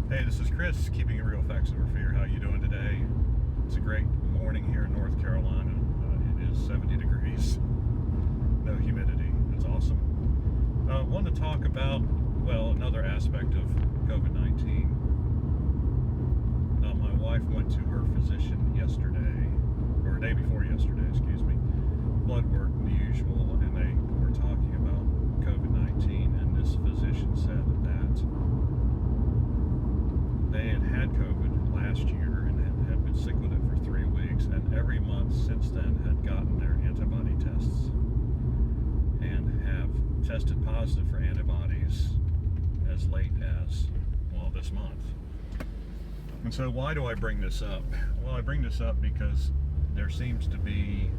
Hey, this is Chris, keeping it real, facts over fear. How you doing today? It's a great morning here in North Carolina. It is 70 degrees, no humidity. It's awesome. I want to talk about, well, another aspect of COVID-19. My wife went to her physician yesterday, or day before yesterday, excuse me. Blood work, the usual, and they were talking about COVID-19, and this physician said that they had COVID last year and had been sick with it for 3 weeks, and every month since then had gotten their antibody tests and have tested positive for antibodies as late as, well, this month. And so why do I bring this up? Well, I bring this up because there seems to be,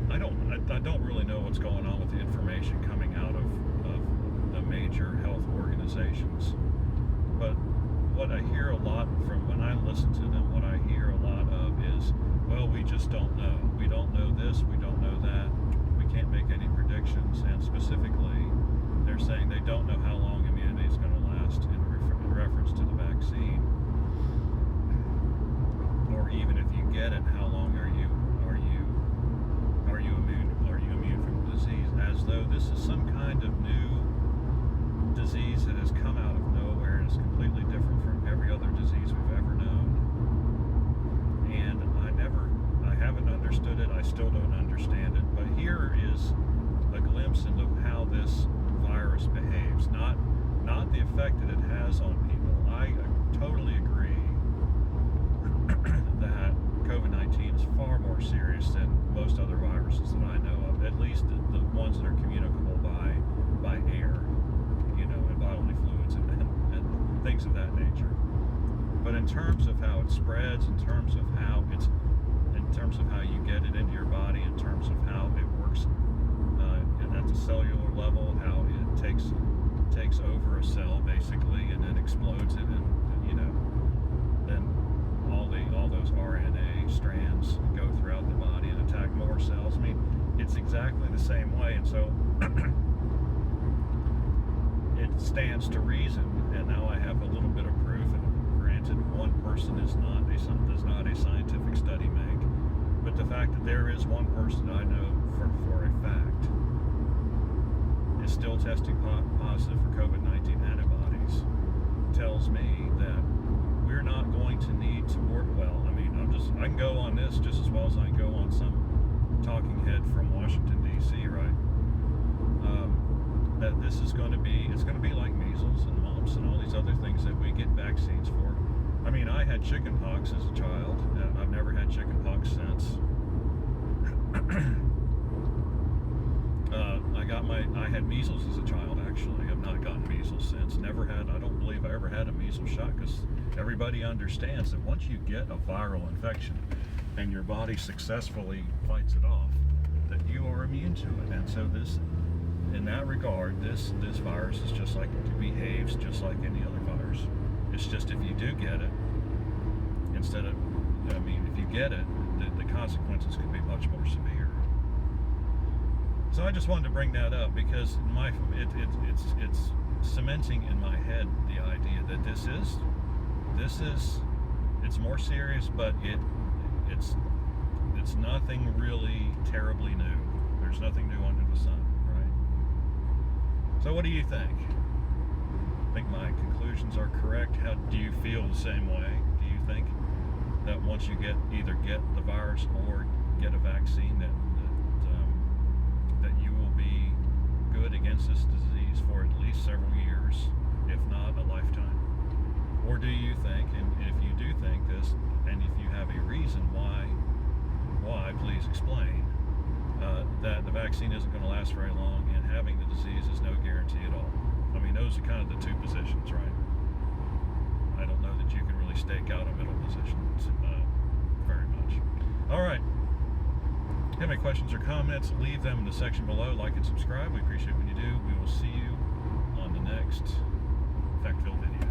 I don't really know what's going on with the information coming out of the major health organizations. But what I hear a lot from when I listen to them, what I hear a lot of is, well, we just don't know. We don't know this, we don't know that. We can't make any predictions. And specifically, they're saying they don't know how long immunity is going to last in reference to the vaccine. Or even if you get it, how long are you immune from the disease, as though this is some kind of new disease that has come out of nowhere and is completely different from every other disease we've ever known. And I haven't understood it. I still don't understand it. But here is a glimpse into how this virus behaves, not the effect that it has on people. I totally agree that COVID-19 is far more serious than most other viruses that I know of, at least the ones that are communicable by air, and bodily fluids and things of that nature. But in terms of how it spreads, in terms of how you get it into your body, in terms of how it works at the cellular level, how it takes over a cell basically and then explodes it, and then all those RNA strands go throughout the body and attack more cells. I mean, it's exactly the same way, and so it stands to reason. And now I have a little bit of proof. And granted, one person does not a scientific study make, but the fact that there is one person I know for a fact is still testing positive for COVID-19 antibodies tells me that we're not going to need to work. Well, I mean, I can go on this just as well as I can go on some talking head from Washington D.C., right? That this is going to be like measles and mumps and all these other things that we get vaccines for. I mean, I had chickenpox as a child, and I've never had chickenpox since. I had measles as a child, actually. I've not gotten measles since. I don't believe I ever had a measles shot, because everybody understands that once you get a viral infection and your body successfully fights it off, that you are immune to it. And so in that regard, this virus is just like, it behaves just like any other virus. It's just if you do get it, if you get it, the consequences could be much more severe. So I just wanted to bring that up because it's cementing in my head the idea that it's more serious, but it's nothing really terribly new. There's nothing new under the sun, right? So what do you think? I think my conclusions are correct. How do you feel the same way? Do you think that once you either get the virus or get a vaccine that you will be good against this disease for at least several years, if not a lifetime? Or do you think, and if you do think this, and if you have a reason why, please explain, that the vaccine isn't going to last very long and having the disease is no guarantee at all? I mean, those are kind of the two positions, right? I don't know that you can really stake out a middle position very much. All right. If you have any questions or comments, leave them in the section below. Like and subscribe. We appreciate when you do. We will see you on the next fact-filled video.